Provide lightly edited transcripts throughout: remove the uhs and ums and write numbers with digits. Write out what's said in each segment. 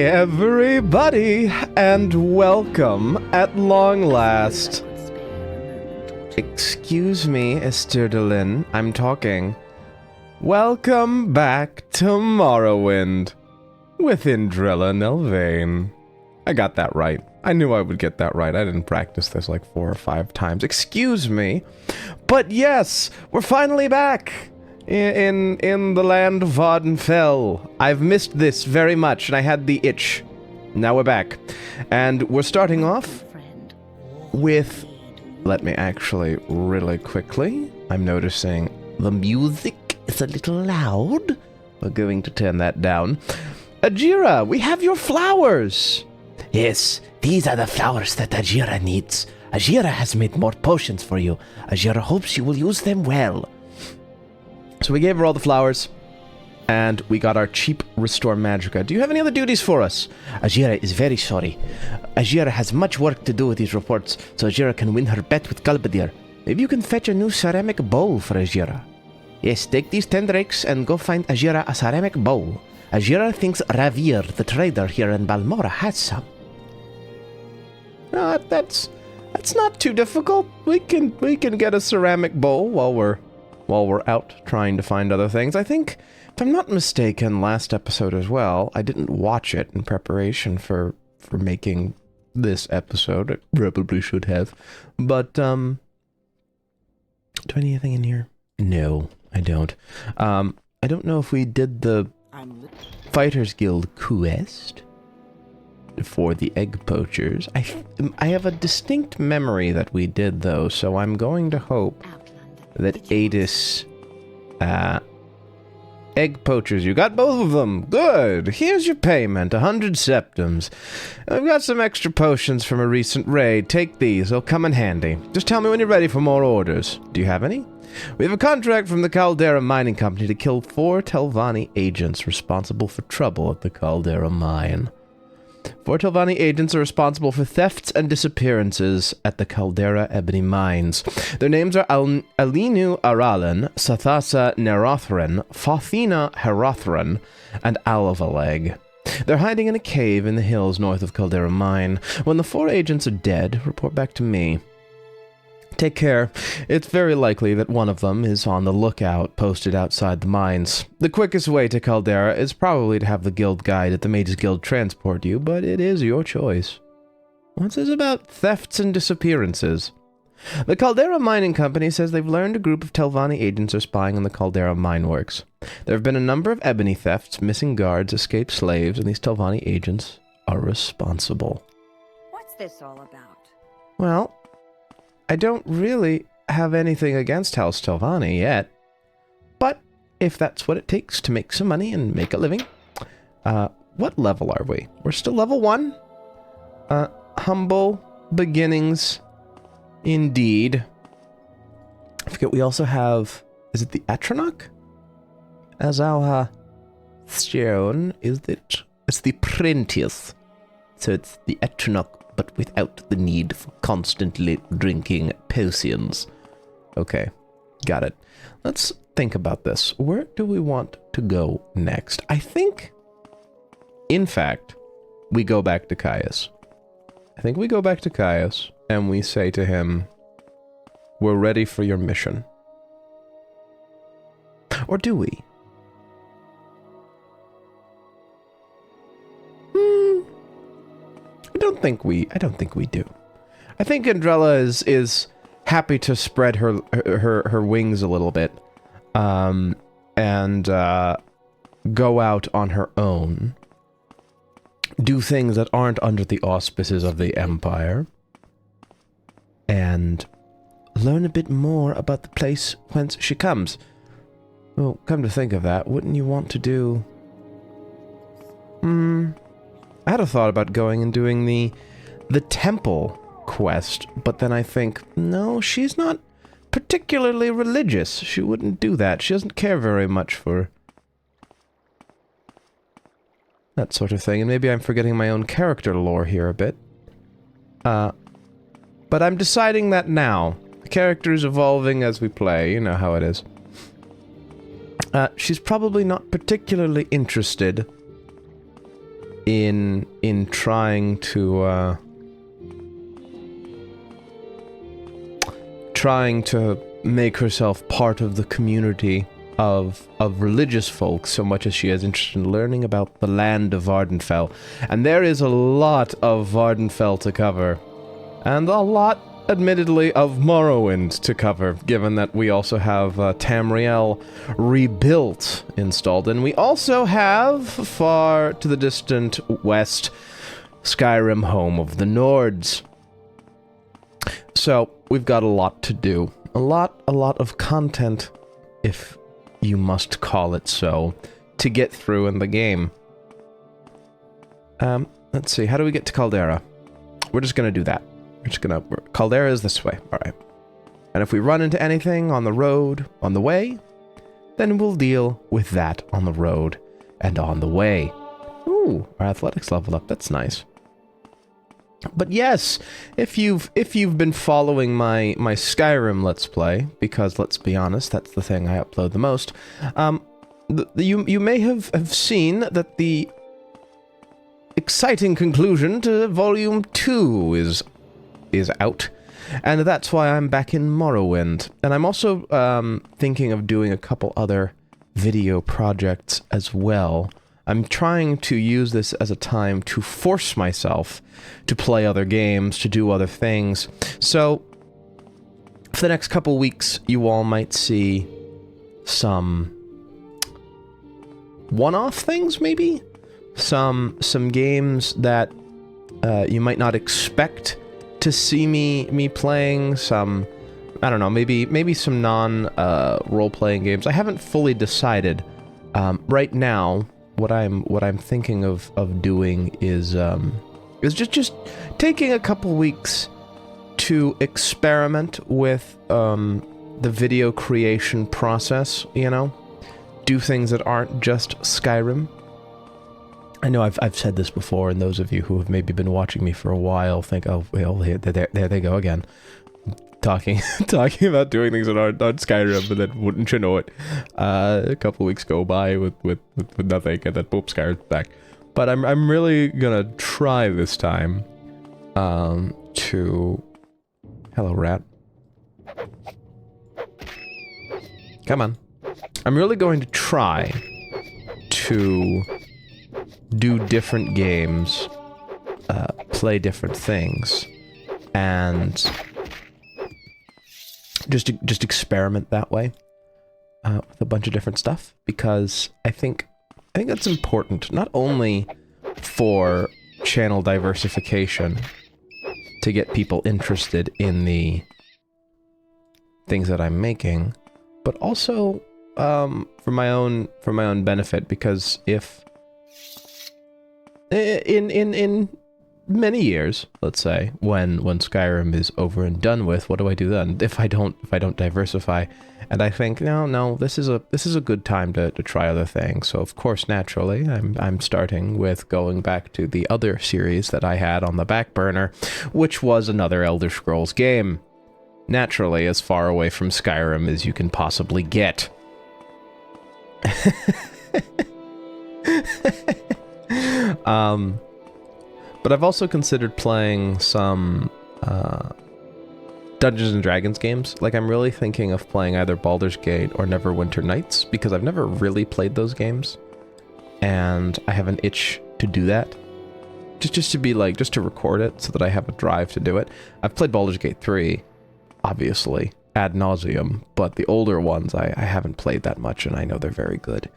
everybody, and welcome at long last. Excuse me, Estherdelin, I'm talking. Welcome back to Morrowind with Indrela Nelvain. I got that right. I knew I would get that right. I didn't practice this like 4 or 5 times. Excuse me. But yes, we're finally back in the land of Vardenfell. I've missed this very much, and I had the itch. Now we're back. And we're starting off with... Let me actually, really quickly... I'm noticing the music is a little loud. We're going to turn that down. Ajira, we have your flowers! Yes, these are the flowers that Ajira needs. Ajira has made more potions for you. Ajira hopes you will use them well. So we gave her all the flowers, and we got our cheap Restore Magica. Do you have any other duties for us? Ajira is very sorry. Ajira has much work to do with these reports, so Ajira can win her bet with Galbadir. Maybe you can fetch a new ceramic bowl for Ajira. Yes, take these 10 drakes and go find Ajira a ceramic bowl. Ajira thinks Ravir, the trader here in Balmora, has some. No, that's not too difficult. We can get a ceramic bowl while we're out trying to find other things. I think, if I'm not mistaken, last episode as well, I didn't watch it in preparation for making this episode. I probably should have. But, do I need anything in here? No, I don't. I don't know if we did the Fighters Guild quest for the egg poachers. I have a distinct memory that we did, though, so I'm going to hope that Adis... egg poachers, you got both of them. Good. Here's your payment, 100 septums. I've got some extra potions from a recent raid. Take these. They'll come in handy. Just tell me when you're ready for more orders. Do you have any? We have a contract from the Caldera Mining Company to kill 4 Telvanni agents responsible for trouble at the Caldera Mine. 4 Telvanni agents are responsible for thefts and disappearances at the Caldera Ebony Mines. Their names are Alinu Aralan, Sathasa Nerothran, Fothina Herothran, and Alvaleg. They're hiding in a cave in the hills north of Caldera Mine. When the 4 agents are dead, report back to me. Take care. It's very likely that one of them is on the lookout, posted outside the mines. The quickest way to Caldera is probably to have the guild guide at the Mages Guild transport you, but it is your choice. What's this about thefts and disappearances? The Caldera Mining Company says they've learned a group of Telvanni agents are spying on the Caldera mine works. There have been a number of ebony thefts, missing guards, escaped slaves, and these Telvanni agents are responsible. What's this all about? Well, I don't really have anything against House Telvanni yet, but if that's what it takes to make some money and make a living. What level are we? We're still level 1? Humble beginnings, indeed. I forget, we also have, is it the Atronach? Azalha Stone, is it? It's the Prentice. So it's the Atronach, but without the need for constantly drinking potions. Okay, got it. Let's think about this. Where do we want to go next? I think, in fact, we go back to Caius. I think we go back to Caius, and we say to him, we're ready for your mission. Or do we? I don't think we do. I think Indrela is happy to spread her wings a little bit, and go out on her own, do things that aren't under the auspices of the Empire, and learn a bit more about the place whence she comes. Well, come to think of that, wouldn't you want to do... I had a thought about going and doing the temple quest, but then I think, no, she's not particularly religious. She wouldn't do that. She doesn't care very much for that sort of thing, and maybe I'm forgetting my own character lore here a bit. But I'm deciding that now. The character's evolving as we play, you know how it is. She's probably not particularly interested in trying to make herself part of the community of religious folk so much as she is interested in learning about the land of Vardenfell. And there is a lot of Vardenfell to cover, and a lot, admittedly, of Morrowind to cover, given that we also have Tamriel Rebuilt installed, and we also have, far to the distant west, Skyrim, home of the Nords. So, we've got a lot to do. A lot of content, if you must call it so, to get through in the game. Let's see, how do we get to Caldera? We're just gonna do that. Caldera is this way, alright. And if we run into anything on the road, on the way, then we'll deal with that on the road and on the way. Ooh, our athletics level up, that's nice. But yes, if you've been following my Skyrim Let's Play, because let's be honest, that's the thing I upload the most, you may have seen that the exciting conclusion to Volume 2 is out, and that's why I'm back in Morrowind. And I'm also thinking of doing a couple other video projects as well. I'm trying to use this as a time to force myself to play other games, to do other things. So, for the next couple weeks, you all might see some one-off things, maybe? Some games that you might not expect to see me playing. Some, I don't know, maybe some non-role-playing games. I haven't fully decided. Right now, what I'm thinking of doing is just taking a couple weeks to experiment with the video creation process, you know? Do things that aren't just Skyrim. I know I've said this before, and those of you who have maybe been watching me for a while think, oh, well, there they go again. Talking about doing things that aren't Skyrim, but then wouldn't you know it, a couple weeks go by with nothing, and then boop, Skyrim's back. But I'm really gonna try this time to... Hello, rat. Come on. I'm really going to try to do different games, play different things, and just experiment that way with a bunch of different stuff, because I think that's important, not only for channel diversification to get people interested in the things that I'm making, but also for my own benefit, because if in many years, let's say, when Skyrim is over and done with, what do I do then? If I don't diversify, and I think no, this is a good time to try other things. So of course, naturally, I'm starting with going back to the other series that I had on the back burner, which was another Elder Scrolls game. Naturally, as far away from Skyrim as you can possibly get. But I've also considered playing some Dungeons and Dragons games. Like, I'm really thinking of playing either Baldur's Gate or Neverwinter Nights, because I've never really played those games, and I have an itch to do that. Just to record it so that I have a drive to do it. I've played Baldur's Gate 3, obviously, ad nauseum, but the older ones I haven't played that much, and I know they're very good.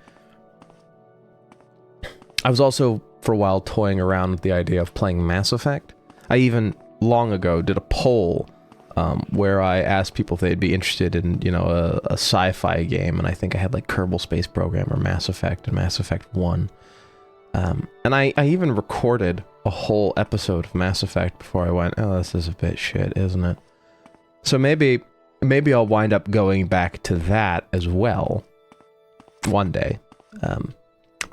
I was also, for a while, toying around with the idea of playing Mass Effect. I even, long ago, did a poll where I asked people if they'd be interested in, a sci-fi game, and I think I had, like, Kerbal Space Program or Mass Effect and Mass Effect 1. And I even recorded a whole episode of Mass Effect before I went, oh, this is a bit shit, isn't it? So maybe I'll wind up going back to that as well one day.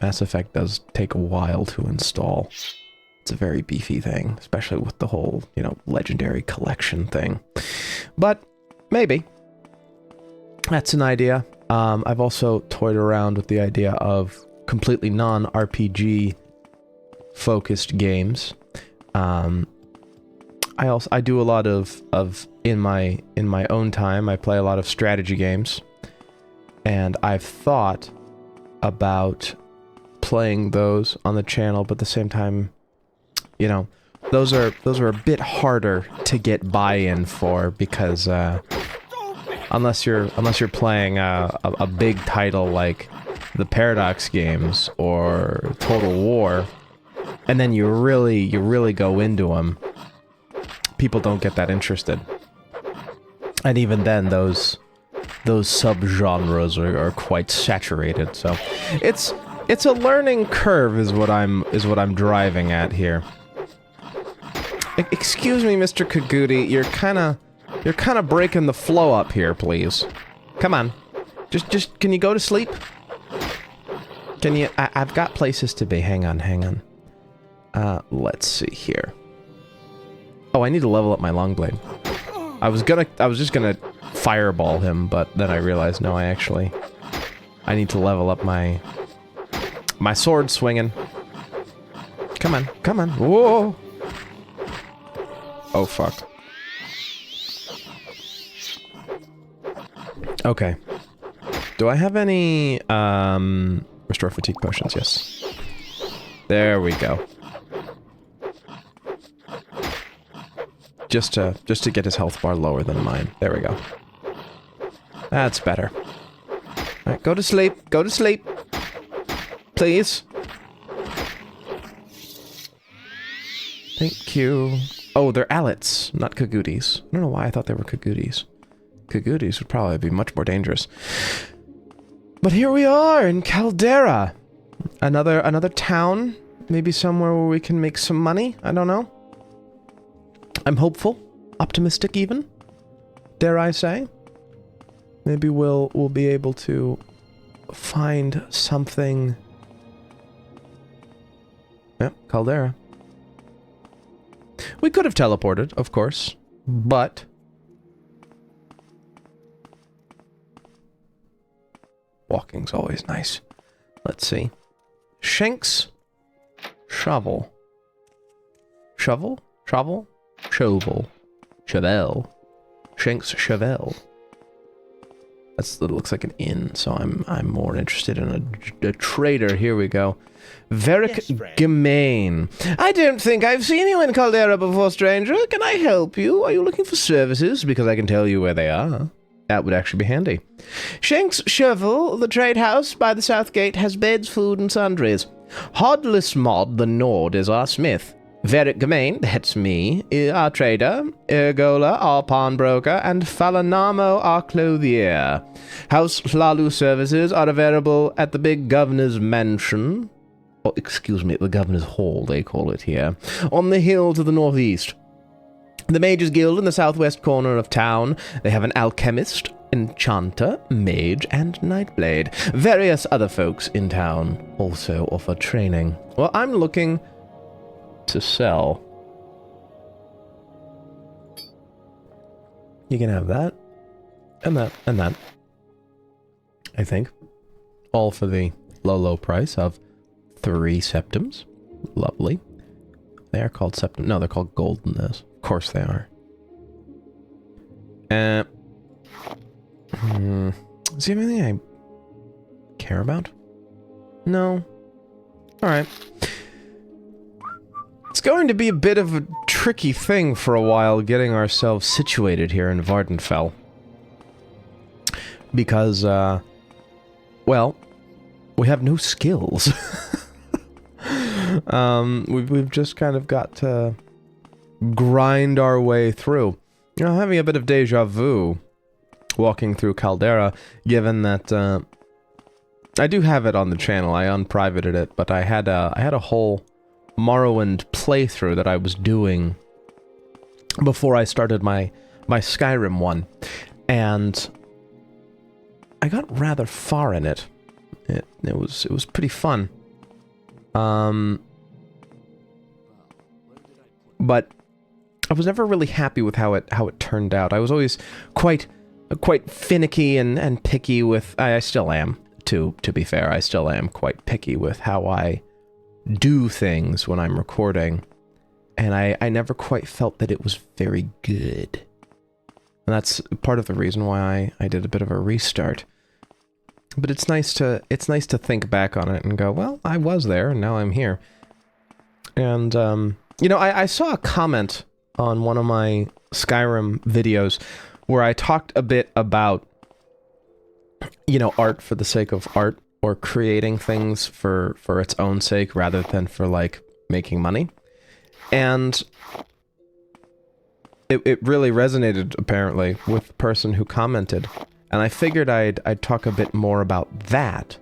Mass Effect does take a while to install. It's a very beefy thing, especially with the whole, legendary collection thing. But maybe. That's an idea. I've also toyed around with the idea of completely non-RPG focused games. I do a lot of in my own time. I play a lot of strategy games, and I've thought about playing those on the channel, but at the same time, you know, those are a bit harder to get buy-in for, because unless you're playing a big title like the Paradox games or Total War, and then you really go into them, people don't get that interested. And even then, those subgenres are quite saturated. So it's a learning curve, is what I'm driving at here. Excuse me, Mr. Kaguti, you're kind of breaking the flow up here, please. Come on, just can you go to sleep? Can you? I've got places to be. Hang on. Let's see here. Oh, I need to level up my long blade. I was just gonna fireball him, but then I realized, no, I need to level up my sword swinging. Come on. Whoa! Oh, fuck. Okay. Do I have any, restore fatigue potions? Yes. There we go. Just to get his health bar lower than mine. There we go. That's better. Alright, go to sleep. Go to sleep. Please. Thank you. Oh, they're Alets, not Kagutis. I don't know why I thought they were Kagutis. Kagutis would probably be much more dangerous. But here we are in Caldera. Another town. Maybe somewhere where we can make some money. I don't know. I'm hopeful, optimistic even, dare I say. Maybe we'll be able to find something. Yep, Caldera. We could have teleported, of course, but walking's always nice. Let's see. Shanks shovel. Shovel? Shovel? Shovel. Chevel. Shanks Chevel. That looks like an inn, so I'm more interested in a trader. Here we go. Veric Gemain. I don't think I've seen you in Caldera before, stranger. Can I help you? Are you looking for services? Because I can tell you where they are. That would actually be handy. Shanks Shovel, the trade house by the south gate, has beds, food, and sundries. Hodless Mod, the Nord, is our smith. Veric Gemain, that's me, our trader, Ergola, our pawnbroker, and Falanamo, our clothier. House Hlalu services are available at the big governor's mansion, or excuse me, the governor's hall, they call it here, on the hill to the northeast. The Mages Guild in the southwest corner of town. They have an alchemist, enchanter, mage, and nightblade. Various other folks in town also offer training. Well, I'm looking to sell. You can have that, and that, and that. I think. All for the low price of 3 septums. Lovely. They are called septum. No, they're called golden. Of course they are. Does he have anything I care about? No. Alright. It's going to be a bit of a tricky thing for a while getting ourselves situated here in Vardenfell. Because, well, we have no skills. We've just kind of got to grind our way through. You know, having a bit of deja vu walking through Caldera, given that I do have it on the channel. I unprivated it, but I had a whole Morrowind playthrough that I was doing before I started my Skyrim one, and I got rather far in it. It was pretty fun. But I was never really happy with how it turned out. I was always quite finicky and picky with. I still am, to be fair. I still am quite picky with how I do things when I'm recording, and I never quite felt that it was very good. And that's part of the reason why I did a bit of a restart. But it's nice to think back on it and go, well, I was there and now I'm here. And you know, I saw a comment on one of my Skyrim videos where I talked a bit about, you know, art for the sake of art, or creating things for its own sake rather than for, like, making money. And it really resonated, apparently, with the person who commented. And I figured I'd talk a bit more about that,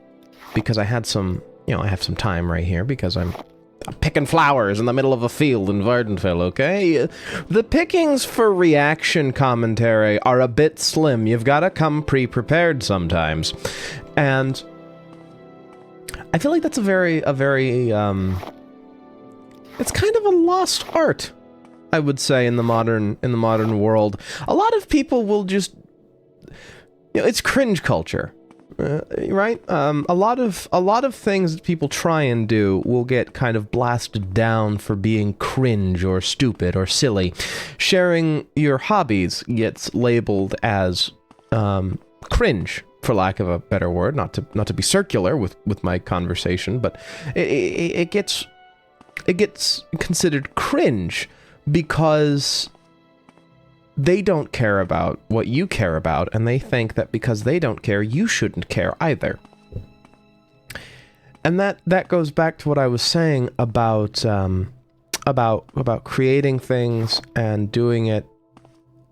because I had some, you know, I have some time right here, because I'm picking flowers in the middle of a field in Vardenfell, okay? The pickings for reaction commentary are a bit slim. You've got to come pre-prepared sometimes. And I feel like that's a very, it's kind of a lost art, I would say, in the modern world. A lot of people will just, you know, it's cringe culture. Right? A lot of things that people try and do will get kind of blasted down for being cringe or stupid or silly. Sharing your hobbies gets labeled as cringe, for lack of a better word. Not to be circular with my conversation, but it gets considered cringe because they don't care about what you care about, and they think that because they don't care, you shouldn't care either. And that goes back to what I was saying about creating things and doing it,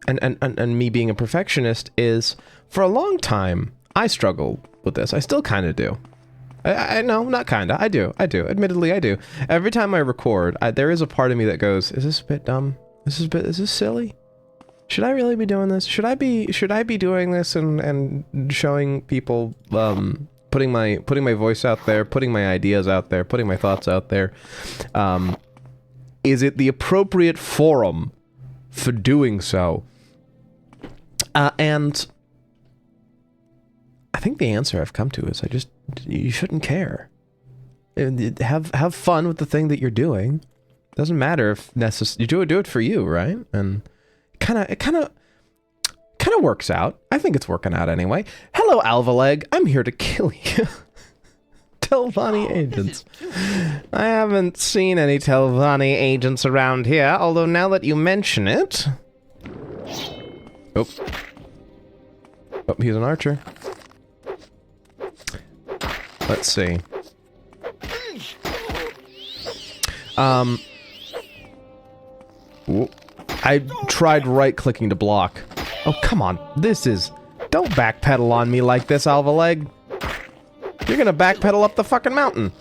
and me being a perfectionist is, for a long time, I struggled with this. I still kind of do. I know, not kinda. I do. Admittedly, I do. Every time I record, there is a part of me that goes, "Is this a bit dumb? Is this silly? Should I really be doing this? Should I be doing this and showing people, putting my voice out there, putting my ideas out there, putting my thoughts out there? Is it the appropriate forum for doing so?" And I think the answer I've come to is you shouldn't care. Have fun with the thing that you're doing. Doesn't matter if you do it for you, right? And it kind of works out. I think it's working out anyway. Hello, Alvaleg. I'm here to kill you. Telvanni agents. I haven't seen any Telvanni agents around here, although now that you mention it... Oh, he's an archer. Let's see. I tried right-clicking to block. Oh, come on. Don't backpedal on me like this, Alvaleg. You're gonna backpedal up the fucking mountain.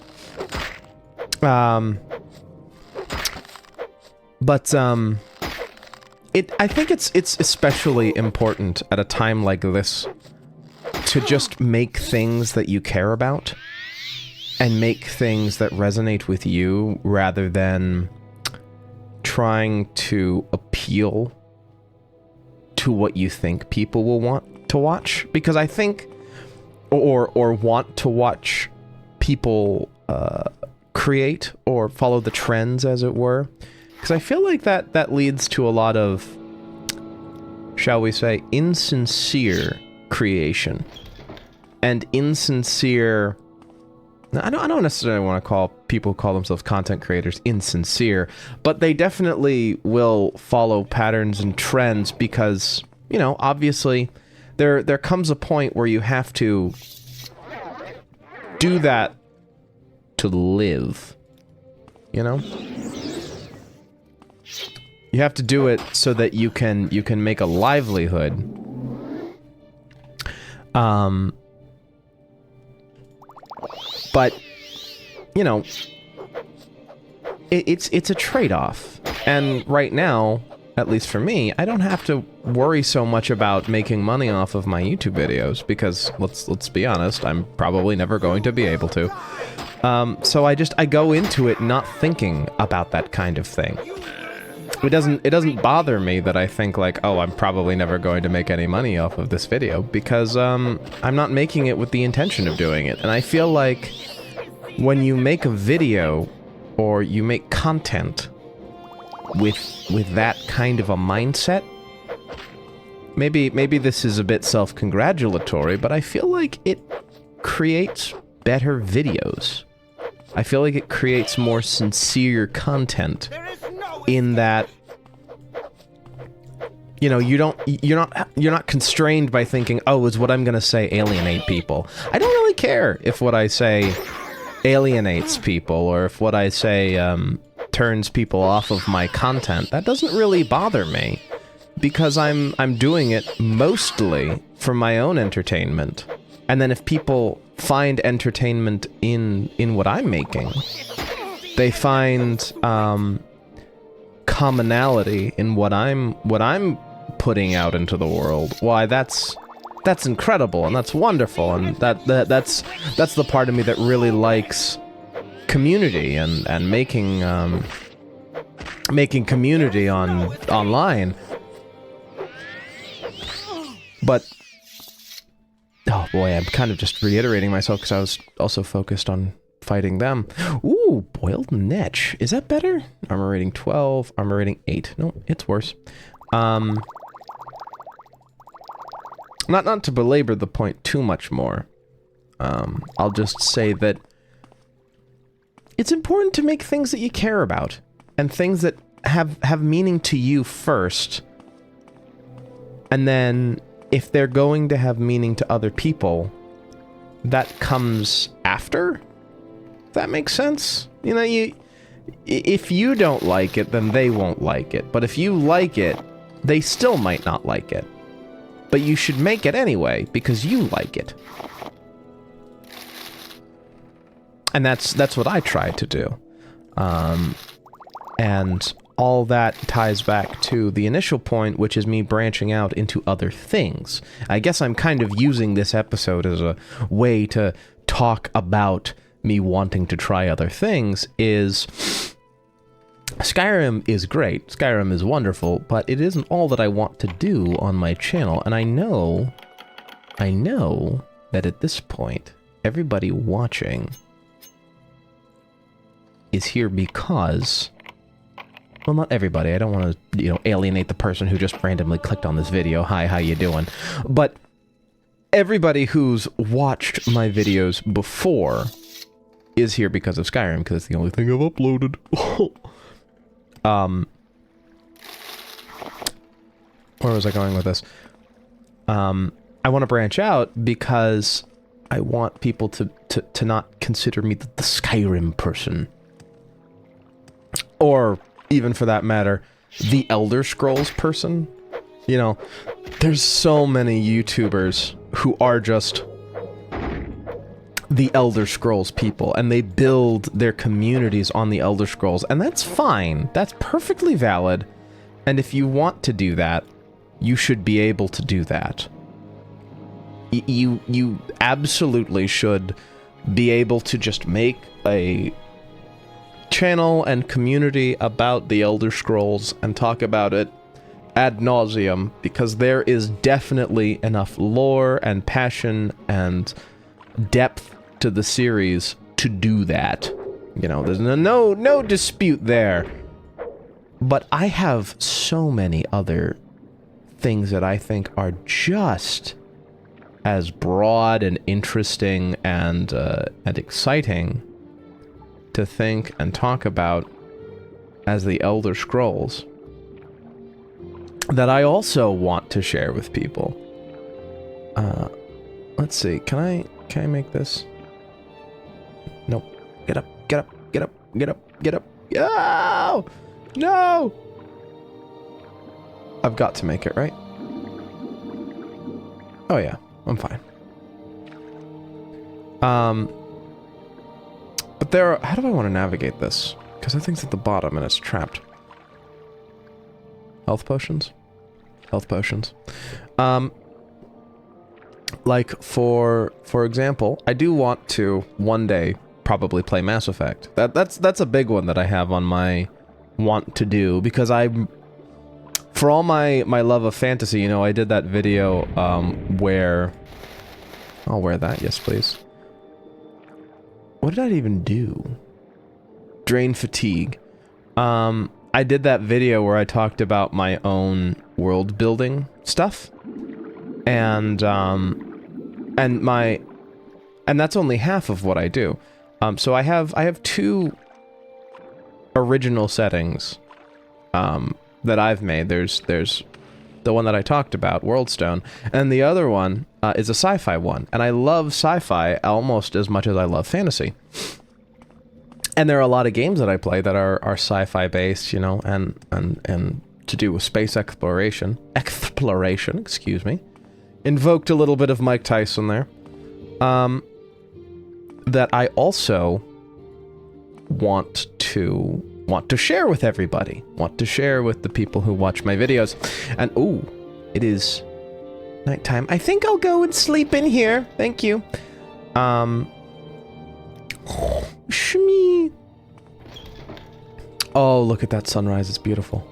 I think it's especially important at a time like this to just make things that you care about and make things that resonate with you rather than trying to appeal to what you think people will want to watch. Because I think, or want to watch people create or follow the trends, as it were. Because I feel like that leads to a lot of, shall we say, insincere creation. And insincere... I don't necessarily want to call people who call themselves content creators insincere, but they definitely will follow patterns and trends because, you know, obviously there comes a point where you have to do that to live, you know? You have to do it so that you can make a livelihood. But, you know, it's a trade-off. And right now, at least for me, I don't have to worry so much about making money off of my YouTube videos because, let's be honest, I'm probably never going to be able to. So I go into it not thinking about that kind of thing. It doesn't bother me that I think like, oh, I'm probably never going to make any money off of this video because I'm not making it with the intention of doing it. And I feel like when you make a video or you make content with that kind of a mindset, maybe this is a bit self-congratulatory, but I feel like it creates better videos. I feel like it creates more sincere content in that, you know, you're not constrained by thinking, oh, is what I'm gonna say alienate people? I don't really care if what I say alienates people, or if what I say turns people off of my content. That doesn't really bother me, because I'm doing it mostly for my own entertainment. And then if people find entertainment in what I'm making, they find commonality in what I'm putting out into the world, why that's incredible, and that's wonderful, and that's the part of me that really likes community and making community online. But oh boy, I'm kind of just reiterating myself because I was also focused on fighting them. Ooh, boiled netch. Is that better? Armor rating 12, armor rating 8. No, it's worse. Not to belabor the point too much more. I'll just say that it's important to make things that you care about, and things that have meaning to you first. And then, if they're going to have meaning to other people, that comes after? If that makes sense? You know, if you don't like it, then they won't like it. But if you like it, they still might not like it. But you should make it anyway, because you like it. And that's what I try to do. And all that ties back to the initial point, which is me branching out into other things. I guess I'm kind of using this episode as a way to talk about me wanting to try other things. Is Skyrim is great, Skyrim is wonderful, but it isn't all that I want to do on my channel, and I know that at this point, everybody watching is here because, well, not everybody, I don't want to, you know, alienate the person who just randomly clicked on this video. Hi, how you doing? But everybody who's watched my videos before is here because of Skyrim, because it's the only thing I've uploaded. Where was I going with this? I want to branch out because I want people to not consider me the Skyrim person. Or, even for that matter, the Elder Scrolls person. You know, there's so many YouTubers who are just the Elder Scrolls people, and they build their communities on the Elder Scrolls, and that's fine. That's perfectly valid. And if you want to do that, you should be able to do that. You absolutely should be able to just make a channel and community about the Elder Scrolls and talk about it ad nauseum, because there is definitely enough lore and passion and depth to the series to do that. You know, there's no dispute there. But I have so many other things that I think are just as broad and interesting and exciting to think and talk about as the Elder Scrolls that I also want to share with people. Let's see, can I make this? Nope. Get up, get up, get up, get up, get up. No! No! I've got to make it, right? Oh yeah, I'm fine. But there are, how do I want to navigate this? Because I think it's at the bottom and it's trapped. Health potions? Health potions. Like, for example, I do want to, one day, probably play Mass Effect. That's a big one that I have on my want to do, because for all my love of fantasy, you know, I did that video, where... I'll wear that, yes please. What did I even do? Drain fatigue. I did that video where I talked about my own world building stuff. And that's only half of what I do. So I have 2 original settings that I've made. There's the one that I talked about, Worldstone, and the other one is a sci-fi one. And I love sci-fi almost as much as I love fantasy. And there are a lot of games that I play that are sci-fi based, you know, and to do with space exploration. Exploration, excuse me. Invoked a little bit of Mike Tyson there. That I also want to share with everybody. Want to share with the people who watch my videos. And ooh, it is nighttime. I think I'll go and sleep in here. Thank you. Shmee. Oh, look at that sunrise. It's beautiful.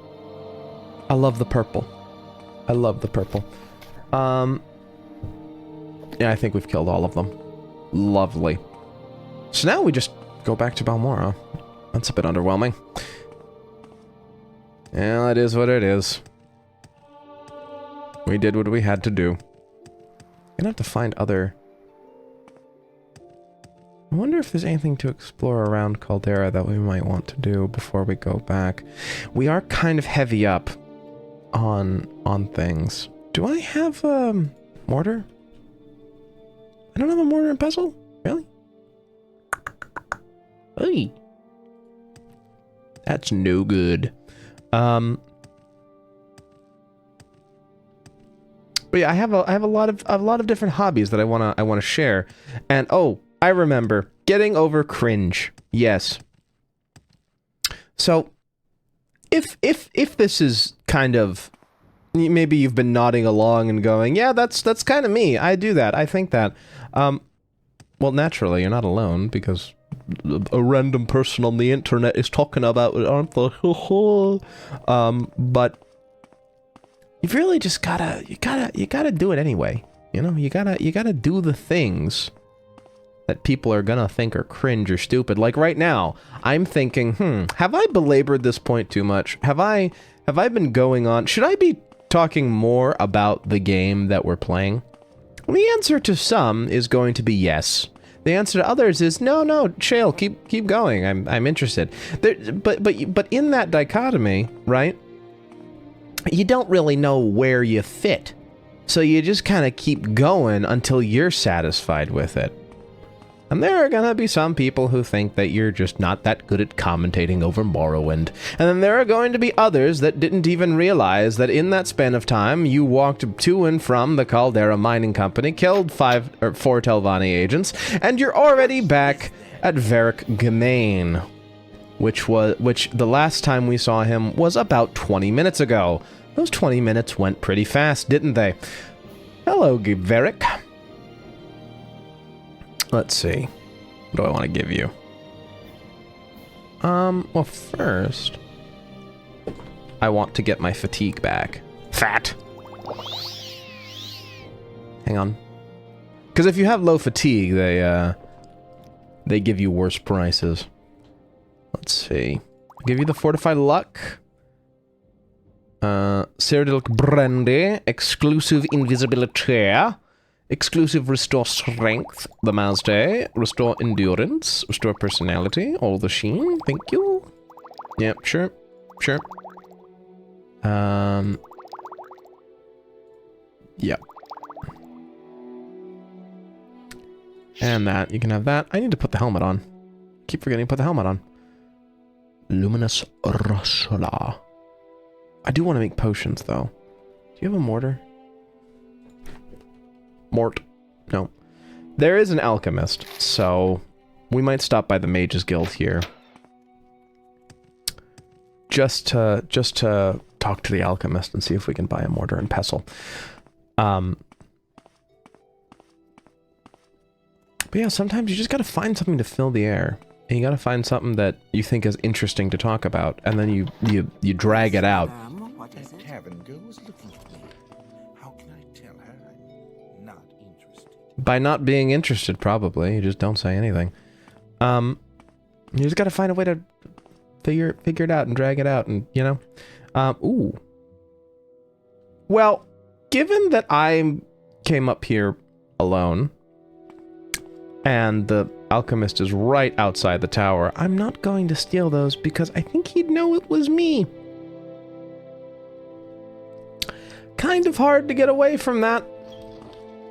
I love the purple. I love the purple. Yeah, I think we've killed all of them. Lovely. So now we just go back to Balmora. That's a bit underwhelming. Yeah, it is what it is. We did what we had to do. Gonna have to find other... I wonder if there's anything to explore around Caldera that we might want to do before we go back. We are kind of heavy up on things. Do I have mortar? I don't have a mortar and pestle? Really? Hey. That's no good. But yeah, I have a lot of different hobbies that I wanna share. And oh, I remember getting over cringe. Yes. So if this is kind of, maybe you've been nodding along and going, yeah, that's kind of me. I do that. I think that. Well, naturally, you're not alone, because a random person on the internet is talking about it, aren't they? But you've really just you gotta do it anyway. You know, you gotta do the things that people are gonna think are cringe or stupid. Like right now, I'm thinking, have I belabored this point too much? Have I been going on? Should I be talking more about the game that we're playing? Well, the answer to some is going to be yes. The answer to others is no, Shale, keep going. I'm interested. But in that dichotomy, right? You don't really know where you fit. So you just kind of keep going until you're satisfied with it. And there are gonna be some people who think that you're just not that good at commentating over Morrowind. And then there are going to be others that didn't even realize that in that span of time, you walked to and from the Caldera Mining Company, killed 4 Telvanni agents, and you're already back at Varric Gemain, which the last time we saw him was about 20 minutes ago. Those 20 minutes went pretty fast, didn't they? Hello, Varric. Let's see. What do I want to give you? Well, first, I want to get my fatigue back. Fat! Hang on. Because if you have low fatigue, they give you worse prices. Let's see. I'll give you the Fortified Luck. Cyrodiilic Brandy. Exclusive Invisibility. Exclusive Restore Strength, the Mazda, Restore Endurance, Restore Personality, all the sheen, thank you. Yep, sure. Yep. And that, you can have that. I need to put the helmet on. Keep forgetting to put the helmet on. Luminous Rusula. I do want to make potions, though. Do you have a mortar? Mort. No. There is an alchemist, so we might stop by the Mages Guild here. Just to talk to the alchemist and see if we can buy a mortar and pestle. But yeah, sometimes you just gotta find something to fill the air. And you gotta find something that you think is interesting to talk about, and then you drag it out. What is it? Tavern girl was looking for me. How can I tell her I'm not interested? By not being interested, probably. You just don't say anything. You just gotta find a way to figure it out and drag it out, and you know. Ooh. Well, given that I came up here alone, and the alchemist is right outside the tower, I'm not going to steal those because I think he'd know it was me. Kind of hard to get away from that.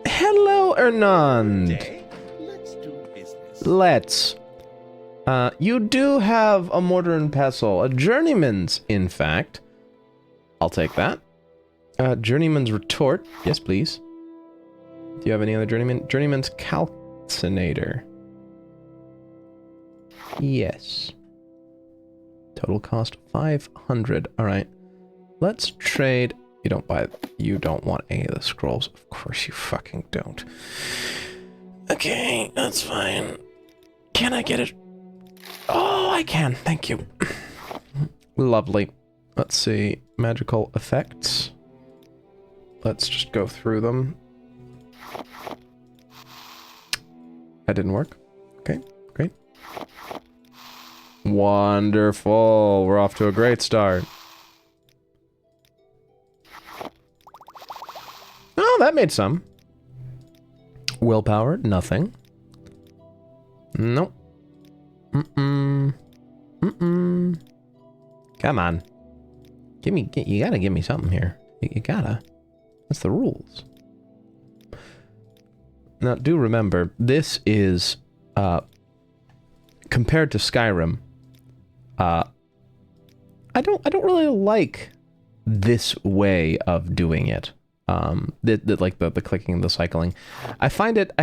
Hello, Ernand. Let's do business. Let's. You do have a mortar and pestle, a journeyman's, in fact. I'll take that. Journeyman's retort. Yes, please. Do you have any other journeyman? Journeyman's calcinator. Yes. Total cost 500. All right. Let's trade. You don't want any of the scrolls. Of course you fucking don't. Okay, that's fine. Can I get it? Oh, I can. Thank you. Lovely. Let's see. Magical effects. Let's just go through them. That didn't work. Okay, great. Wonderful. We're off to a great start. Oh, that made some. Willpower, nothing. Nope. Mm-mm. Come on. You gotta give me something here. You gotta. That's the rules. Now, do remember, this is, compared to Skyrim, I don't really like this way of doing it. Like the clicking and the cycling. I find it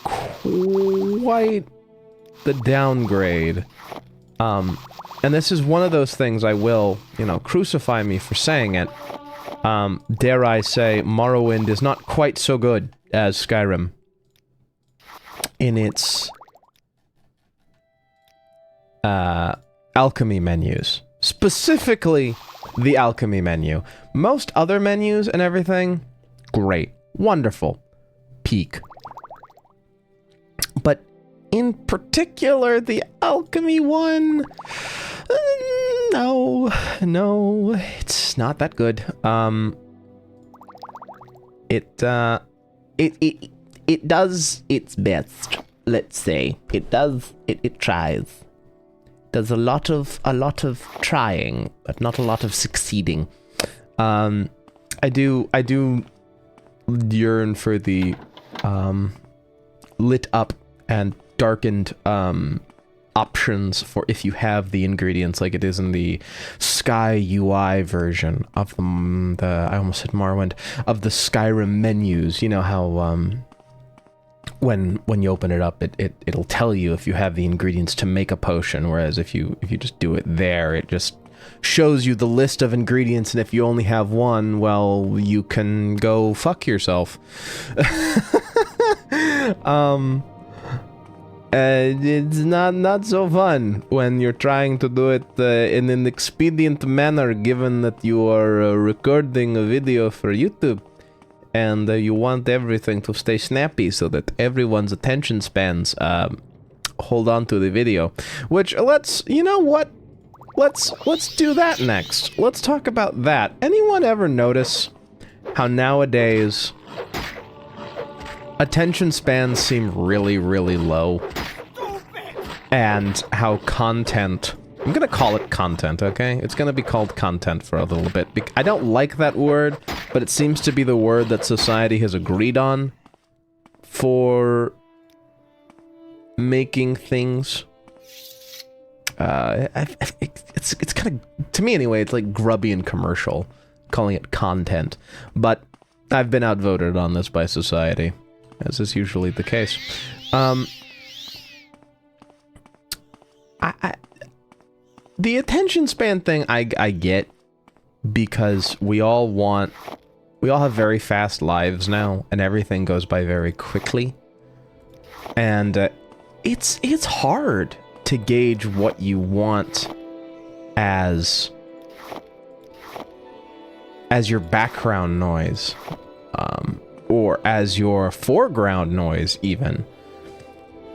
quite the downgrade. And this is one of those things I will, crucify me for saying it. Dare I say, Morrowind is not quite so good as Skyrim in its alchemy menus. Specifically, the alchemy menu. Most other menus and everything, great, wonderful, peak. But in particular, the alchemy one, no, it's not that good. It does its best, let's say. It tries. Does a lot of trying, but not a lot of succeeding. I do yearn for the lit up and darkened options for if you have the ingredients, like it is in the Sky UI version of the I almost said Morrowind, of the Skyrim menus. You know how when you open it up, it'll tell you if you have the ingredients to make a potion, whereas if you just do it there, it just shows you the list of ingredients, and if you only have one, well, you can go fuck yourself. It's not so fun when you're trying to do it in an expedient manner, given that you are recording a video for YouTube. And you want everything to stay snappy so that everyone's attention spans hold on to the video. Which, let's do that next. Let's talk about that. Anyone ever notice how nowadays attention spans seem really, really low? And how content... I'm gonna call it content, okay? It's gonna be called content for a little bit. I don't like that word, but it seems to be the word that society has agreed on for making things. It's kind of, to me anyway, it's like grubby and commercial, calling it content. But I've been outvoted on this by society, as is usually the case. The attention span thing I get, because we all have very fast lives now, and everything goes by very quickly. And it's hard to gauge what you want as your background noise, or as your foreground noise even.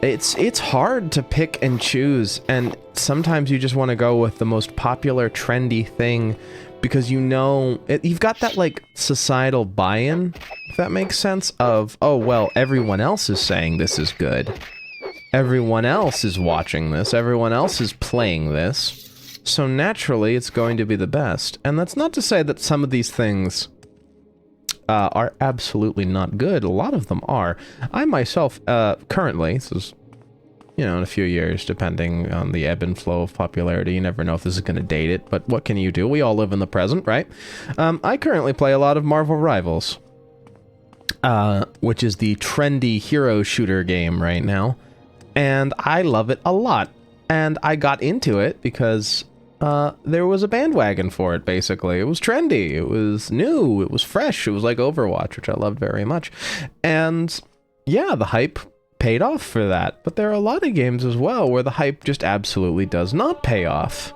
it's hard to pick and choose, and sometimes you just want to go with the most popular, trendy thing because you know you've got that like societal buy-in, if that makes sense, of, oh well, everyone else is saying this is good, everyone else is watching this, everyone else is playing this, so naturally it's going to be the best. And that's not to say that some of these things are absolutely not good. A lot of them are. I myself, currently, this is, you know, in a few years, depending on the ebb and flow of popularity, you never know if this is going to date it, but what can you do? We all live in the present, right? I currently play a lot of Marvel Rivals, which is the trendy hero shooter game right now, and I love it a lot. And I got into it because there was a bandwagon for it, basically. It was trendy, it was new, it was fresh, it was like Overwatch, which I loved very much. And yeah, the hype paid off for that. But there are a lot of games as well where the hype just absolutely does not pay off.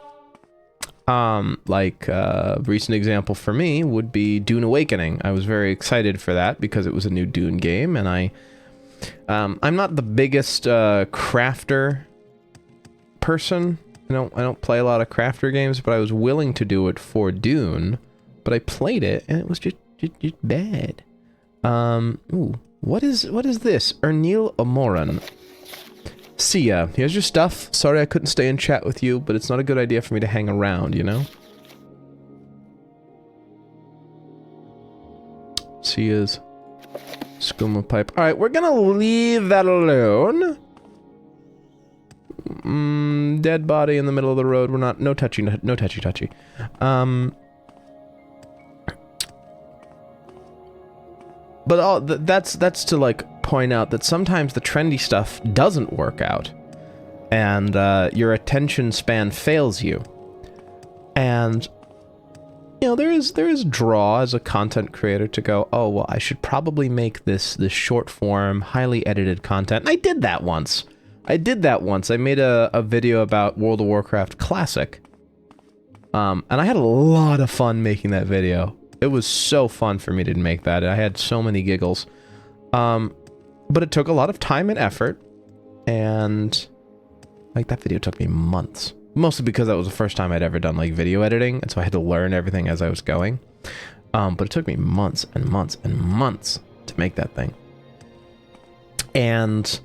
Like a recent example for me would be Dune Awakening. I was very excited for that because it was a new Dune game, and I'm not the biggest crafter person. I don't play a lot of crafter games, but I was willing to do it for Dune. But I played it, and it was just bad. Ooh, what is this? Ernil Amoran. See ya. Here's your stuff. Sorry I couldn't stay in chat with you, but it's not a good idea for me to hang around, you know? See ya's. Skooma pipe. Alright, we're gonna leave that alone. Dead body in the middle of the road. We're not, no touchy. But that's to like point out that sometimes the trendy stuff doesn't work out, and your attention span fails you. And you know, there is draw as a content creator to go, oh well, I should probably make this short form, highly edited content. And I did that once. I made a video about World of Warcraft Classic. And I had a lot of fun making that video. It was so fun for me to make that. I had so many giggles. But it took a lot of time and effort. And like that video took me months. Mostly because that was the first time I'd ever done like video editing. And so I had to learn everything as I was going. But it took me months and months and months to make that thing. And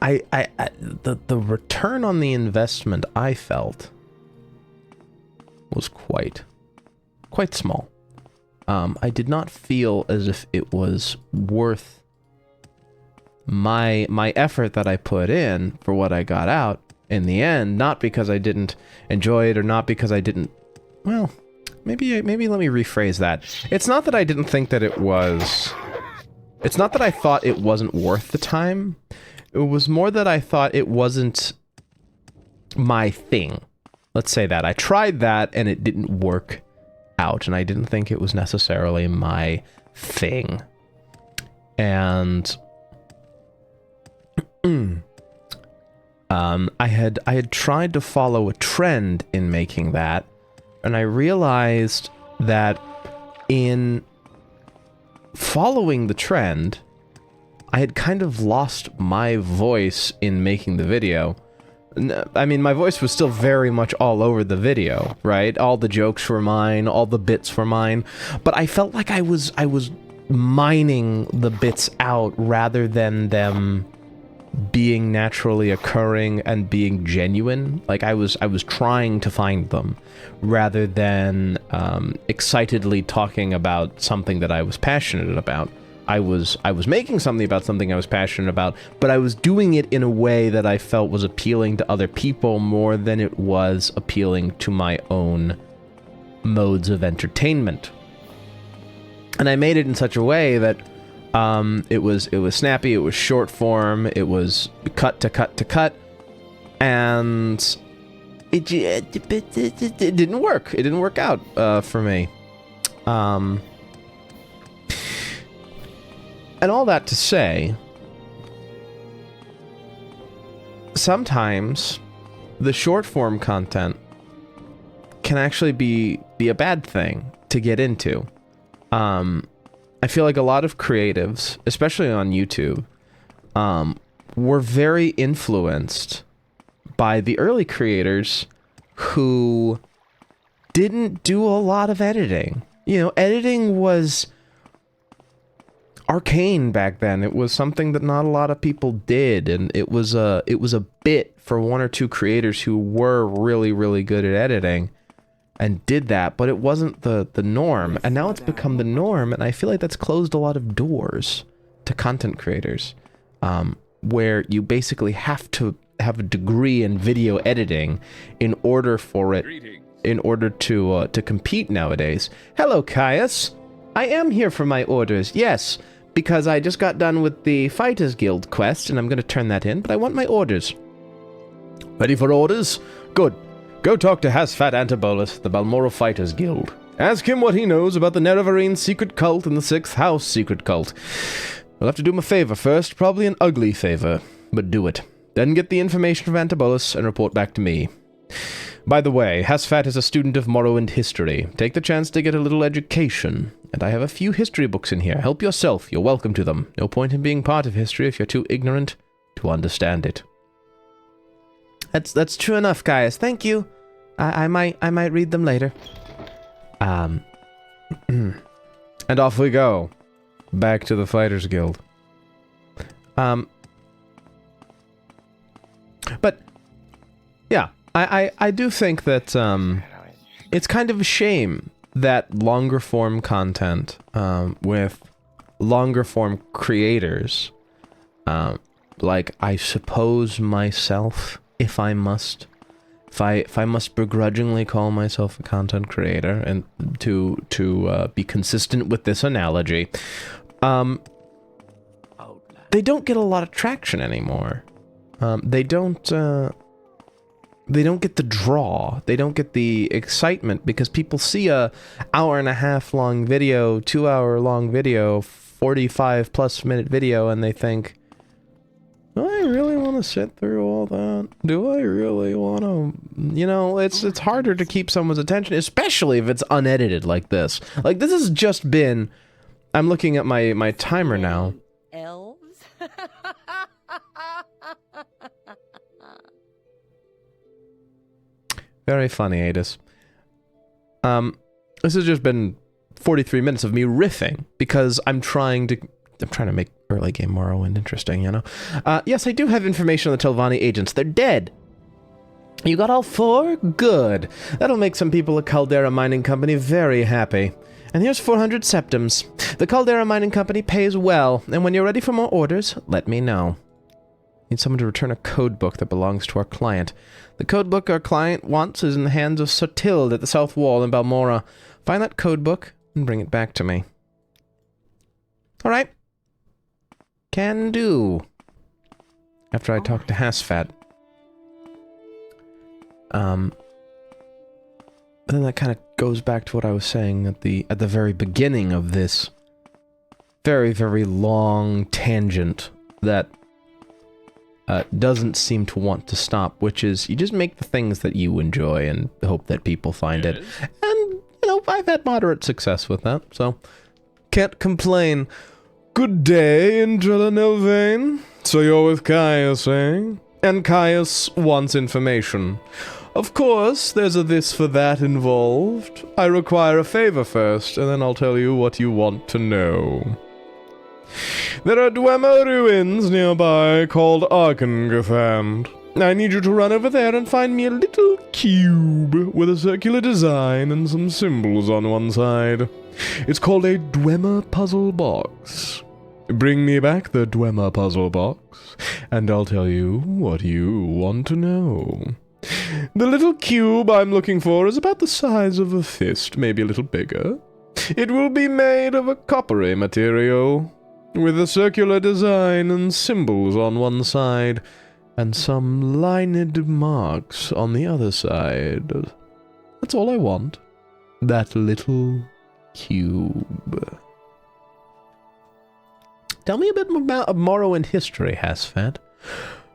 the return on the investment I felt was quite small. I did not feel as if it was worth my effort that I put in for what I got out in the end, not because I didn't enjoy it or not because I didn't, well, maybe let me rephrase that. It's not that I didn't think that it was, it's not that I thought it wasn't worth the time. It was more that I thought it wasn't my thing. Let's say that. I tried that and it didn't work out, and I didn't think it was necessarily my thing. And I had tried to follow a trend in making that, and I realized that in following the trend, I had kind of lost my voice in making the video. I mean, my voice was still very much all over the video, right? All the jokes were mine, all the bits were mine, but I felt like I was mining the bits out rather than them being naturally occurring and being genuine. Like I was trying to find them rather than excitedly talking about something that I was passionate about. I was making something about something I was passionate about, but I was doing it in a way that I felt was appealing to other people more than it was appealing to my own modes of entertainment. And I made it in such a way that it was snappy, it was short form, it was cut to cut, and it didn't work. It didn't work out for me. And all that to say, sometimes the short form content can actually be a bad thing to get into. I feel like a lot of creatives, especially on YouTube, were very influenced by the early creators who didn't do a lot of editing. You know, editing was arcane back then. It was something that not a lot of people did, and it was a bit for one or two creators who were really, really good at editing and did that, but it wasn't the norm. And now it's become the norm, and I feel like that's closed a lot of doors to content creators, where you basically have to have a degree in video editing in order to compete nowadays. Hello, Caius. I am here for my orders, yes, because I just got done with the Fighters Guild quest, and I'm going to turn that in, but I want my orders. Ready for orders? Good. Go talk to Hasfat Antibolus, the Balmoral Fighters Guild. Ask him what he knows about the Nerevarine secret cult and the Sixth House secret cult. We'll have to do him a favor first, probably an ugly favor, but do it. Then get the information from Antibolus and report back to me. By the way, Hasfat is a student of Morrowind history. Take the chance to get a little education. And I have a few history books in here. Help yourself. You're welcome to them. No point in being part of history if you're too ignorant to understand it. That's true enough, Caius. Thank you. I might read them later. And off we go. Back to the Fighters Guild. But yeah, I do think that it's kind of a shame that longer form content with longer form creators, like I suppose myself, if I must begrudgingly call myself a content creator, and to be consistent with this analogy, they don't get a lot of traction anymore. They don't get the draw. They don't get the excitement because people see a hour-and-a-half long video, 2-hour long video, 45+ minute video, and they think, do I really want to sit through all that? Do I really want to? You know, it's harder to keep someone's attention, especially if it's unedited like this. Like, this has just been... I'm looking at my timer now. Elves? Very funny, Adis. This has just been 43 minutes of me riffing, because I'm trying to make early game Morrowind interesting, you know? Yes, I do have information on the Telvanni agents. They're dead. You got all 4? Good. That'll make some people at Caldera Mining Company very happy. And here's 400 septums. The Caldera Mining Company pays well, and when you're ready for more orders, let me know. Need someone to return a codebook that belongs to our client. The codebook our client wants is in the hands of Sotha Sil at the South Wall in Balmora. Find that codebook and bring it back to me. Alright. Can do. After I talk to Hasfat. But then that kind of goes back to what I was saying at the very beginning of this very, very long tangent that doesn't seem to want to stop, which is you just make the things that you enjoy and hope that people find it. And, you know, I've had moderate success with that, so can't complain. Good day, Indrela Nelvain. So you're with Caius, eh? And Caius wants information. Of course, there's a this for that involved. I require a favor first, and then I'll tell you what you want to know. There are Dwemer ruins nearby called Arkangathand. I need you to run over there and find me a little cube with a circular design and some symbols on one side. It's called a Dwemer puzzle box. Bring me back the Dwemer puzzle box, and I'll tell you what you want to know. The little cube I'm looking for is about the size of a fist, maybe a little bigger. It will be made of a coppery material, with a circular design and symbols on one side, and some lined marks on the other side. That's all I want. That little cube. Tell me a bit about Morrowind history, Hasfat.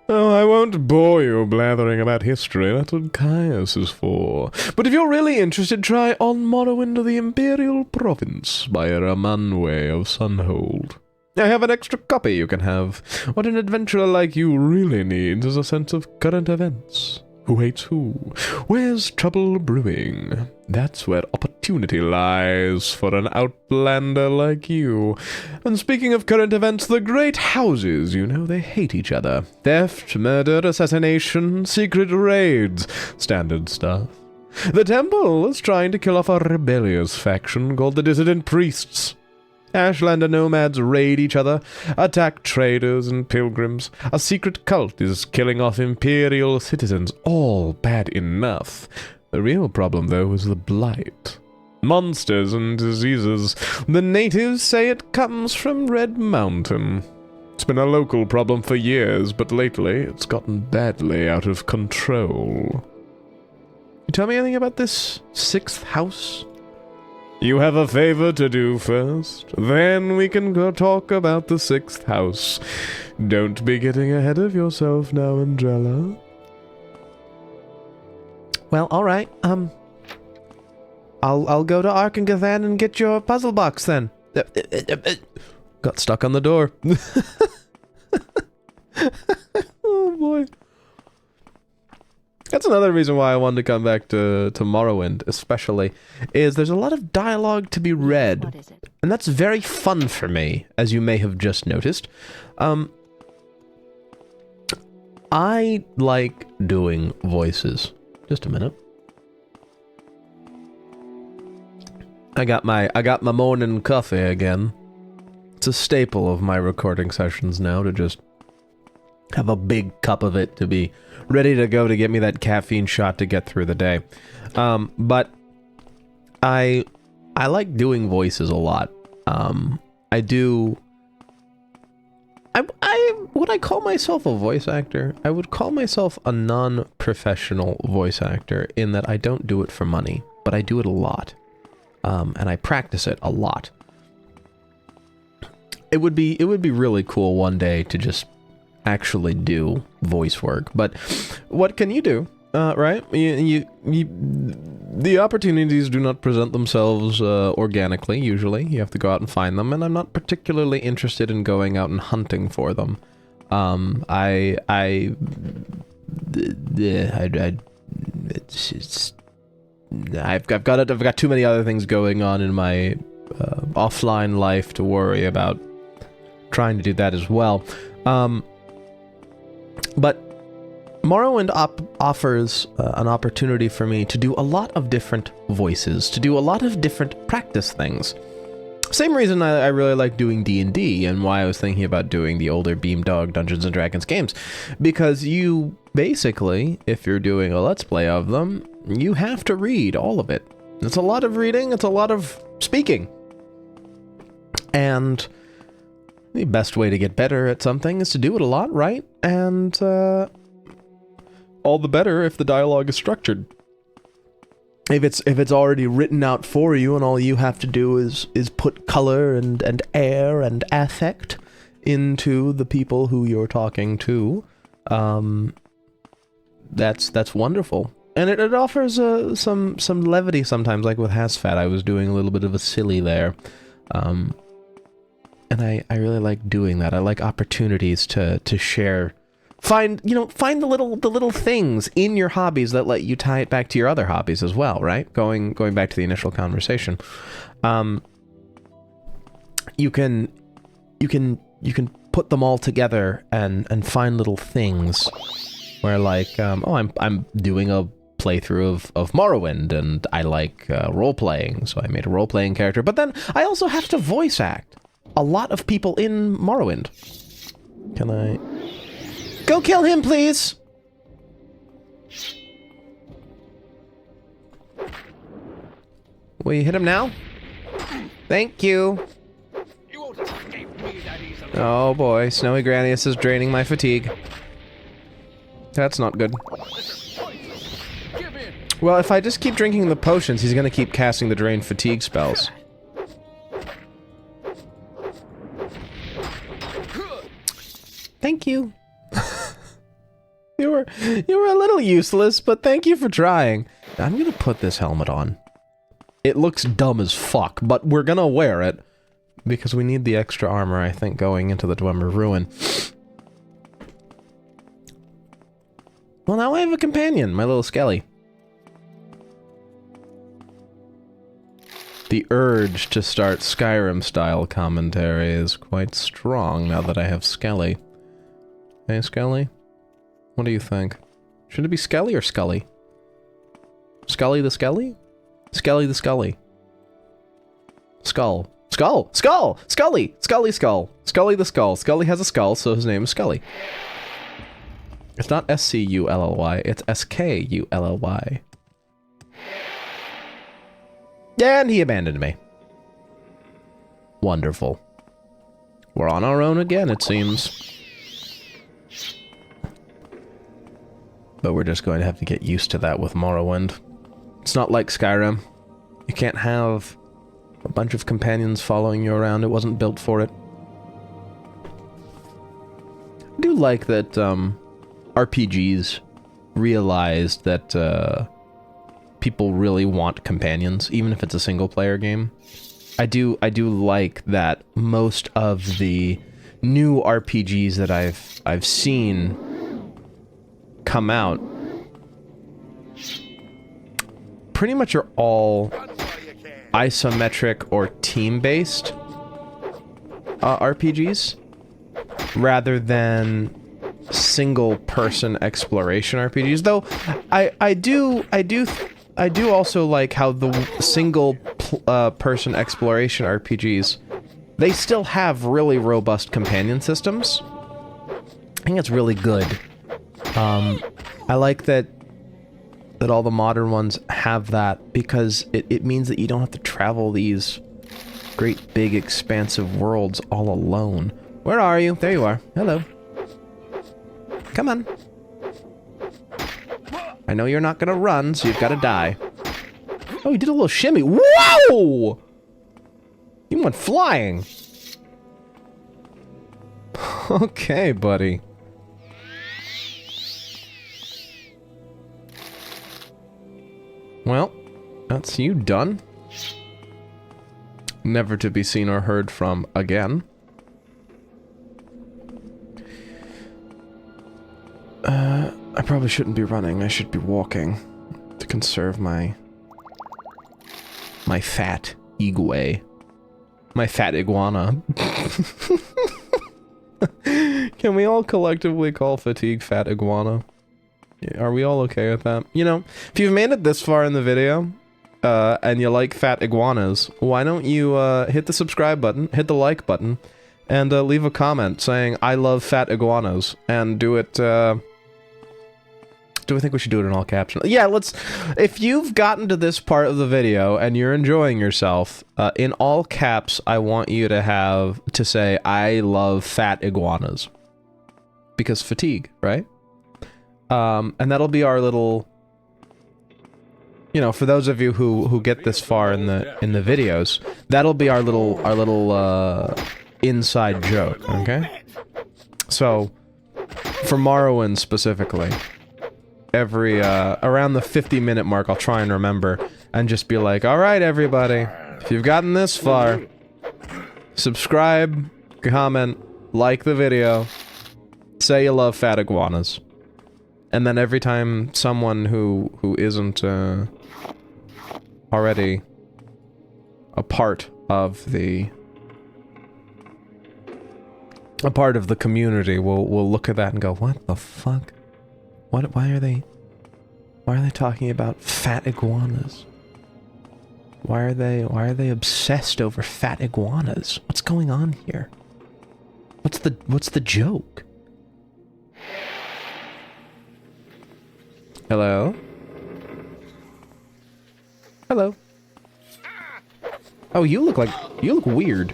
Oh, I won't bore you blathering about history. That's what Caius is for. But if you're really interested, try On Morrowind of the Imperial Province by Ramanwe of Sunhold. I have an extra copy you can have. What an adventurer like you really needs is a sense of current events. Who hates who? Where's trouble brewing? That's where opportunity lies for an outlander like you. And speaking of current events, the great houses, you know, they hate each other. Theft, murder, assassination, secret raids. Standard stuff. The temple is trying to kill off a rebellious faction called the Dissident Priests. Ashlander nomads raid each other, attack traders and pilgrims. A secret cult is killing off imperial citizens. All bad enough. The real problem, though, is the blight. Monsters and diseases. The natives say it comes from Red Mountain. It's been a local problem for years, but lately it's gotten badly out of control. You tell me anything about this 6th house? You have a favor to do first, then we can go talk about the 6th house. Don't be getting ahead of yourself now, Indrela. Well, alright, I'll go to Arkangathan and get your puzzle box then. Got stuck on the door. Oh boy. That's another reason why I wanted to come back to Morrowind, especially, is there's a lot of dialogue to be read. What is it? And that's very fun for me, as you may have just noticed. I like doing voices. Just a minute. I got my morning coffee again. It's a staple of my recording sessions now to just have a big cup of it to be ready to go to get me that caffeine shot to get through the day. But I like doing voices a lot. Would I call myself a voice actor? I would call myself a non-professional voice actor in that I don't do it for money, but I do it a lot. And I practice it a lot. It would be really cool one day to just actually do voice work, but what can you do, right? The opportunities do not present themselves organically, usually. You have to go out and find them, and I'm not particularly interested in going out and hunting for them. I've got too many other things going on in my offline life to worry about trying to do that as well. But Morrowind offers an opportunity for me to do a lot of different voices, to do a lot of different practice things. Same reason I really like doing D&D and why I was thinking about doing the older Beamdog Dungeons & Dragons games. Because you basically, if you're doing a Let's Play of them, you have to read all of it. It's a lot of reading, it's a lot of speaking. And the best way to get better at something is to do it a lot, right? And all the better if the dialogue is structured. If it's already written out for you and all you have to do is put color and air and affect into the people who you're talking to, that's wonderful. And it offers some levity sometimes, like with Hasfat. I was doing a little bit of a silly there. And I really like doing that. I like opportunities to share. Find the little things in your hobbies that let you tie it back to your other hobbies as well, right? Going back to the initial conversation. You can put them all together and find little things where, like, I'm doing a playthrough of Morrowind and I like role-playing, so I made a role-playing character, but then I also have to voice act a lot of people in Morrowind. Can I... Go kill him, please! Will you hit him now? Thank you. Oh boy, Snowy Granius is draining my fatigue. That's not good. Well, if I just keep drinking the potions, he's gonna keep casting the drain fatigue spells. Thank you. You were a little useless, but thank you for trying. I'm gonna put this helmet on. It looks dumb as fuck, but we're gonna wear it because we need the extra armor, I think, going into the Dwemer Ruin. Well, now I have a companion, my little Skelly. The urge to start Skyrim-style commentary is quite strong now that I have Skelly. Hey, Skelly? What do you think? Should it be Skelly or Scully? Scully the Skelly? Skelly the Scully. Skull. Skull! Skull! Scully! Scully Skull! Scully the Skull. Scully has a skull, so his name is Scully. It's not S-C-U-L-L-Y, it's S-K-U-L-L-Y. And he abandoned me. Wonderful. We're on our own again, it seems. But we're just going to have to get used to that with Morrowind. It's not like Skyrim. You can't have a bunch of companions following you around. It wasn't built for it. I do like that RPGs realized that people really want companions, even if it's a single-player game. I do like that most of the new RPGs that I've seen come out pretty much are all isometric or team-based RPGs rather than single-person exploration RPGs. Though I do also like how the single-person exploration RPGs, they still have really robust companion systems. I think it's really good. I like that all the modern ones have that, because it means that you don't have to travel these great big expansive worlds all alone. Where are you? There you are. Hello. Come on. I know you're not gonna run, so you've gotta die. Oh, he did a little shimmy. Whoa! He went flying. Okay, buddy. Well, that's you done. Never to be seen or heard from again. I probably shouldn't be running. I should be walking to conserve my fat igwe. My fat iguana. Can we all collectively call fatigue fat iguana? Are we all okay with that? You know, if you've made it this far in the video, and you like fat iguanas, why don't you hit the subscribe button, hit the like button, and leave a comment saying, I love fat iguanas, and do it, do I think we should do it in all caps? Yeah, let's, if you've gotten to this part of the video, and you're enjoying yourself, in all caps, I want you to say, I love fat iguanas. Because fatigue, right? And that'll be our little, you know, for those of you who get this far in the videos, that'll be our little inside joke, okay? So, for Morrowind specifically, every around the 50-minute mark, I'll try and remember and just be like, all right, everybody, if you've gotten this far, subscribe, comment, like the video, say you love fat iguanas. And then every time someone who isn't already a part of the community will look at that and go, what the fuck? Why are they talking about fat iguanas? Why are they obsessed over fat iguanas? What's going on here? What's the joke? Hello? Hello. Oh, you look weird.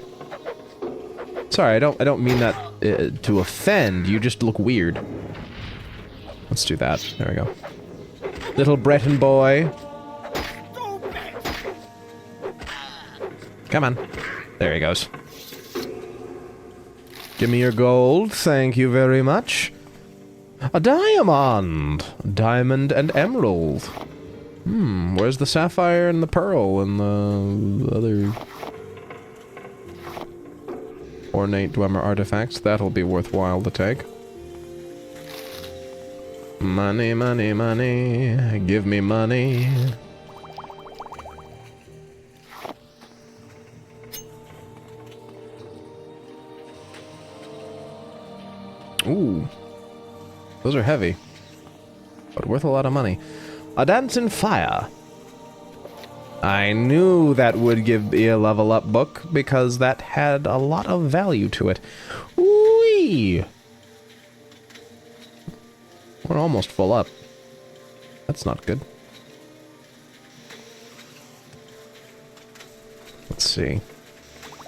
Sorry, I don't mean that to offend. You just look weird. Let's do that. There we go. Little Breton boy. Come on. There he goes. Give me your gold. Thank you very much. A diamond! Diamond and emerald. Where's the sapphire and the pearl and the other... ornate Dwemer artifacts. That'll be worthwhile to take. Money, money, money. Give me money. Ooh. Those are heavy. But worth a lot of money. A Dancing Fire. I knew that would give me a level up book because that had a lot of value to it. Whee! We're almost full up. That's not good. Let's see.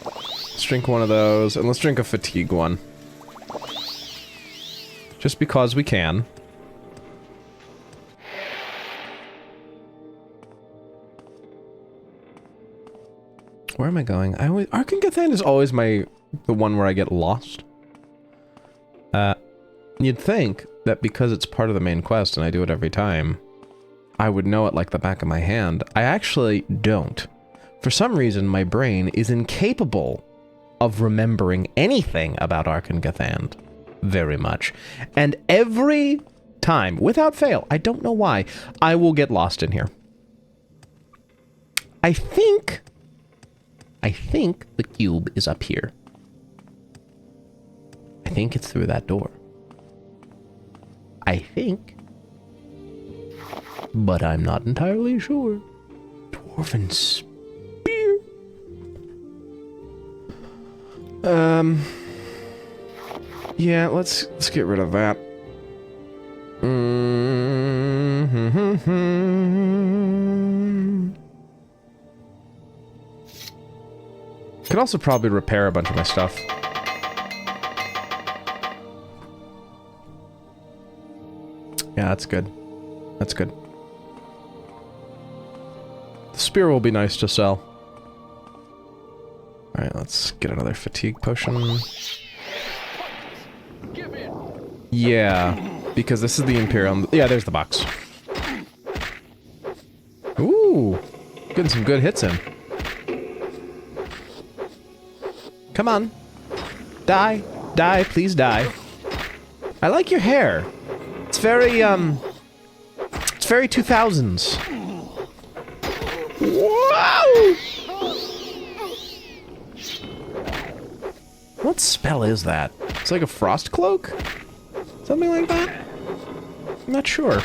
Let's drink one of those, and let's drink a fatigue one. Just because we can. Where am I going? Arkangathan is always the one where I get lost. You'd think that because it's part of the main quest and I do it every time, I would know it like the back of my hand. I actually don't. For some reason, my brain is incapable of remembering anything about Arkangathan very much. And every time, without fail, I don't know why, I will get lost in here. I think the cube is up here. I think it's through that door. I think. But I'm not entirely sure. Dwarven spear. Yeah, let's get rid of that. Could also probably repair a bunch of my stuff. Yeah, that's good. That's good. The spear will be nice to sell. Alright, let's get another fatigue potion. Yeah, because this is the Imperial... Yeah, there's the box. Ooh! Getting some good hits in. Come on. Die. Die, please die. I like your hair. It's very, it's very 2000s. Whoa! What spell is that? It's like a frost cloak? Something like that? I'm not sure.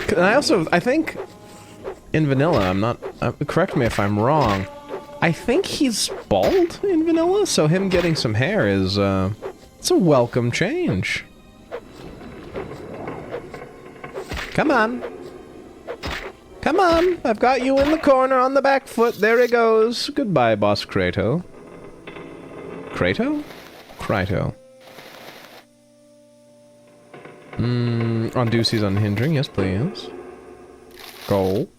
And I think in vanilla, I'm not, correct me if I'm wrong, I think he's bald in vanilla, so him getting some hair is, it's a welcome change. Come on. Come on, I've got you in the corner on the back foot. There he goes. Goodbye, Boss Krato. Krato? Kryto. On Ducey's Unhindering, yes please. Gold.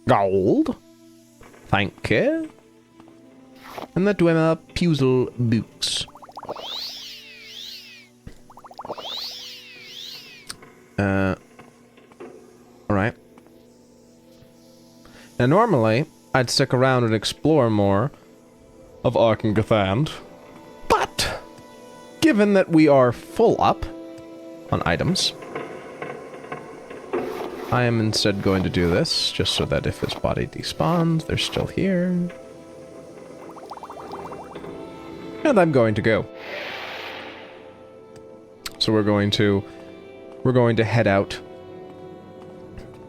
Gold. Thank you. And the Dwemer Puzzle books. Alright. Now normally, I'd stick around and explore more of Arkangathan, but given that we are full up on items, I am instead going to do this, just so that if his body despawns, they're still here. And I'm going to go. So we're going to head out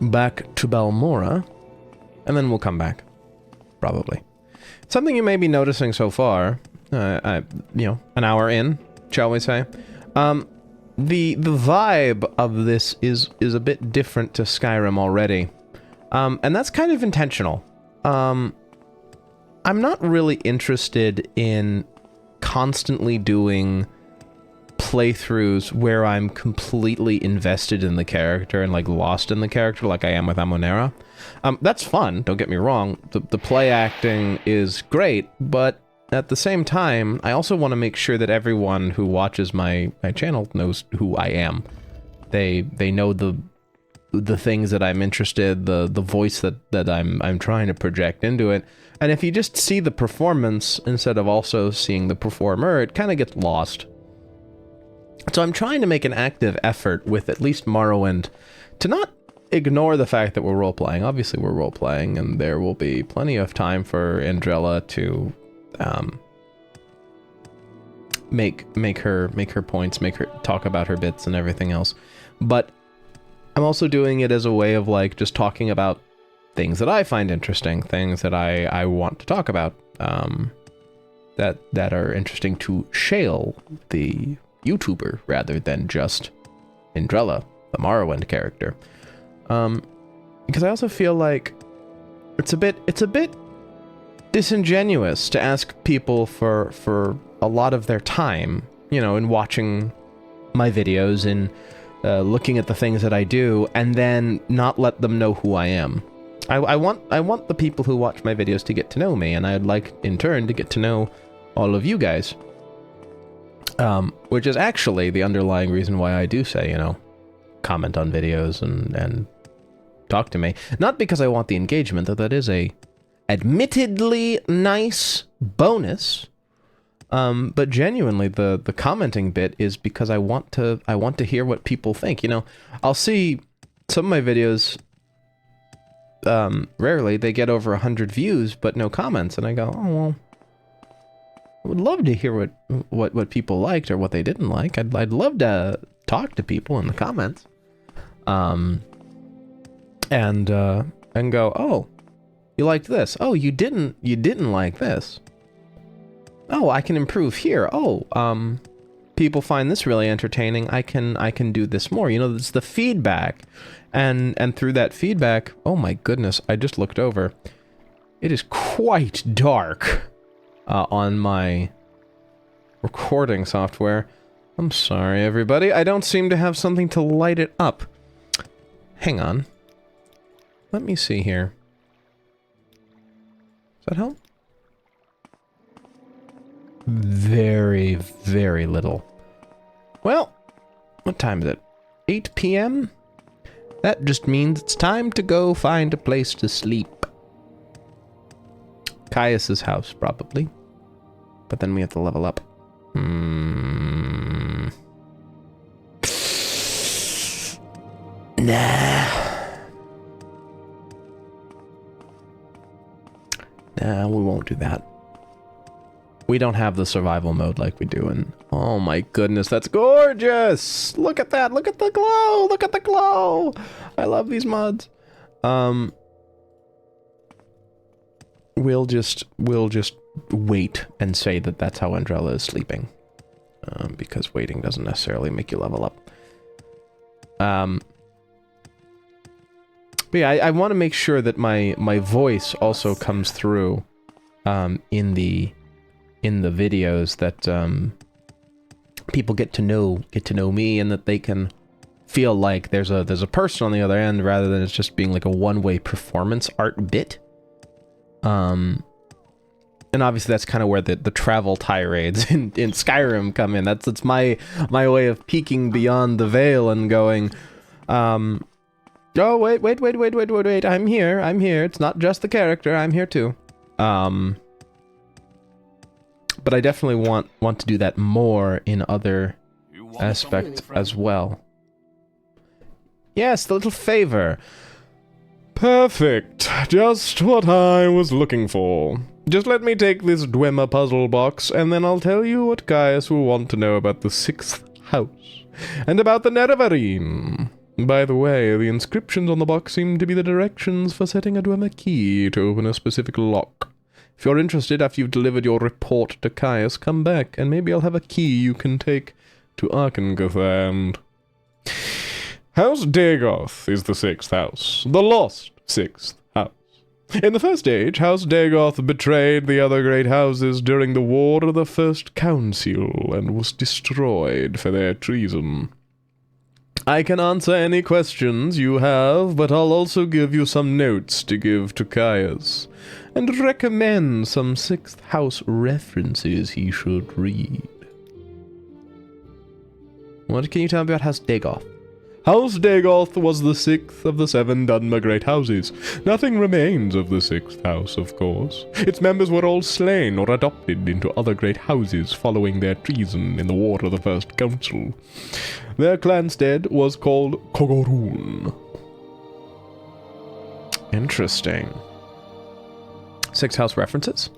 back to Balmora, and then we'll come back. Probably. Something you may be noticing so far, you know, an hour in, shall we say, the vibe of this is a bit different to Skyrim already. And that's kind of intentional. I'm not really interested in constantly doing playthroughs where I'm completely invested in the character and like lost in the character like I am with Amonera. That's fun, don't get me wrong. The play acting is great, but at the same time, I also want to make sure that everyone who watches my channel knows who I am. They know the the things that I'm interested, the voice that I'm trying to project into it. And if you just see the performance instead of also seeing the performer, it kind of gets lost. So I'm trying to make an active effort with at least Morrowind to not ignore the fact that we're role-playing. Obviously we're role-playing, and there will be plenty of time for Indrela to make her points, make her talk about her bits and everything else. But I'm also doing it as a way of like just talking about things that I find interesting, things that I want to talk about, that are interesting to Shale, the YouTuber, rather than just Indrela, the Morrowind character. Because I also feel like it's a bit disingenuous to ask people for a lot of their time, you know, in watching my videos and looking at the things that I do, and then not let them know who I am. I want the people who watch my videos to get to know me, and I'd like, in turn, to get to know all of you guys. Which is actually the underlying reason why I do say, you know, comment on videos and talk to me. Not because I want the engagement, though that is a admittedly nice bonus. But genuinely, the commenting bit is because I want to hear what people think. You know, I'll see some of my videos, rarely they get over 100 views, but no comments, and I go, oh well, I would love to hear what people liked or what they didn't like. I'd love to talk to people in the comments, and go, oh, you liked this. Oh, you didn't like this. Oh, I can improve here. Oh, people find this really entertaining. I can do this more. You know, it's the feedback, and through that feedback, oh my goodness, I just looked over. It is quite dark on my recording software. I'm sorry, everybody. I don't seem to have something to light it up. Hang on. Let me see here. Does that help? Very, very little. Well, what time is it? 8 p.m.? That just means it's time to go find a place to sleep. Caius's house, probably. But then we have to level up. Nah. Nah, we won't do that. We don't have the survival mode like we do in... Oh my goodness, that's gorgeous! Look at that! Look at the glow! Look at the glow! I love these mods. We'll just wait and say that that's how Indrela is sleeping. Because waiting doesn't necessarily make you level up. But yeah, I want to make sure that my voice also comes through in the videos, that people get to know me, and that they can feel like there's a person on the other end, rather than it's just being like a one-way performance art bit. And obviously that's kind of where the travel tirades in Skyrim come in. That's my way of peeking beyond the veil and going, oh wait, I'm here. It's not just the character, I'm here too. But I definitely want to do that more in other aspects as well. Yes, the little favor. Perfect. Just what I was looking for. Just let me take this Dwemer puzzle box, and then I'll tell you what Caius will want to know about the 6th house, and about the Nerevarine. By the way, the inscriptions on the box seem to be the directions for setting a Dwemer key to open a specific lock. If you're interested, after you've delivered your report to Caius, come back, and maybe I'll have a key you can take to Arkengathand. House Dagoth is the 6th house, the lost 6th house. In the First Age, House Dagoth betrayed the other great houses during the War of the First Council, and was destroyed for their treason. I can answer any questions you have, but I'll also give you some notes to give to Caius, and recommend some 6th house references he should read. What can you tell me about House Dagoth? House Dagoth was the 6th of the 7 Dunmer Great Houses. Nothing remains of the 6th house, of course. Its members were all slain or adopted into other great houses following their treason in the War of the First Council. Their clanstead was called Kogorun. Interesting. 6th house references?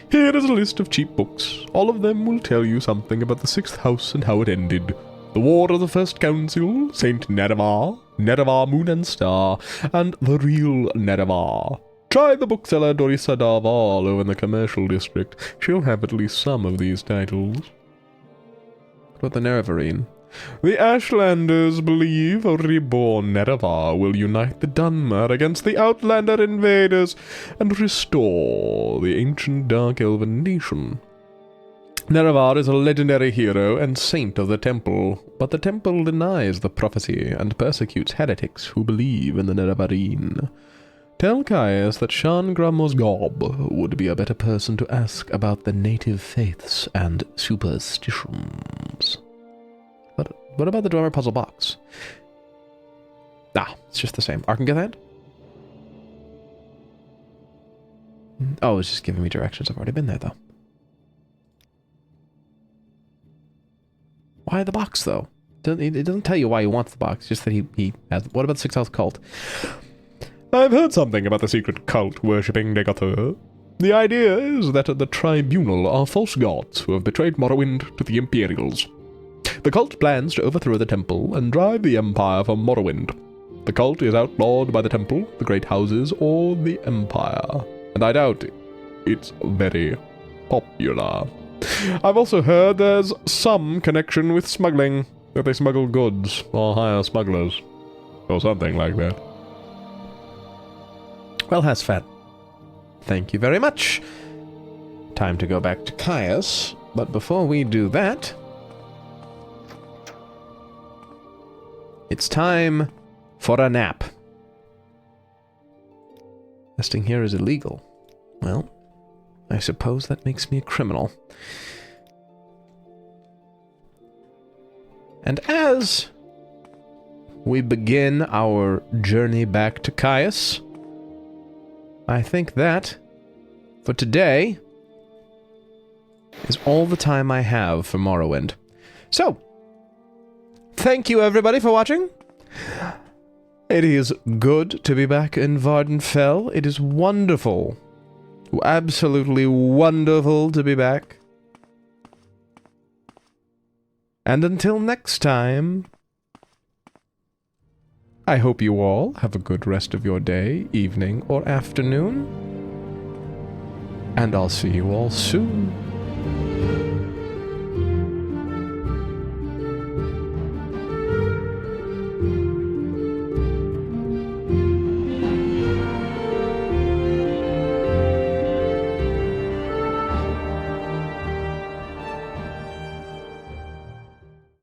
Here is a list of cheap books. All of them will tell you something about the 6th house and how it ended. The War of the First Council, Saint Nerevar, Nerevar Moon and Star, and The Real Nerevar. Try the bookseller Dorissa Darval over in the commercial district. She'll have at least some of these titles. What about the Nerevarine? The Ashlanders believe a reborn Nerevar will unite the Dunmer against the Outlander invaders and restore the ancient Dark Elven nation. Nerevar is a legendary hero and saint of the Temple, but the Temple denies the prophecy and persecutes heretics who believe in the Nerevarine. Tell Caius that Shan Gramosgob would be a better person to ask about the native faiths and superstitions. But what about the Dwemer puzzle box? Nah, it's just the same. Arkangethand? Oh, it's just giving me directions. I've already been there, though. Why the box, though? It doesn't tell you why he wants the box, just that he has... What about the 6th house cult? I've heard something about the secret cult worshipping Degathur. The idea is that the Tribunal are false gods who have betrayed Morrowind to the Imperials. The cult plans to overthrow the Temple and drive the Empire from Morrowind. The cult is outlawed by the Temple, the Great Houses, or the Empire. And I doubt it's very popular. I've also heard there's some connection with smuggling, that they smuggle goods, or hire smugglers, or something like that. Well, Hasfat, thank you very much. Time to go back to Caius, but before we do that, it's time for a nap. Resting here is illegal. Well, I suppose that makes me a criminal. And as we begin our journey back to Caius, I think that, for today, is all the time I have for Morrowind. So, thank you everybody for watching. It is good to be back in Vardenfell. It is wonderful. Absolutely wonderful to be back. And until next time, I hope you all have a good rest of your day, evening, or afternoon. And I'll see you all soon.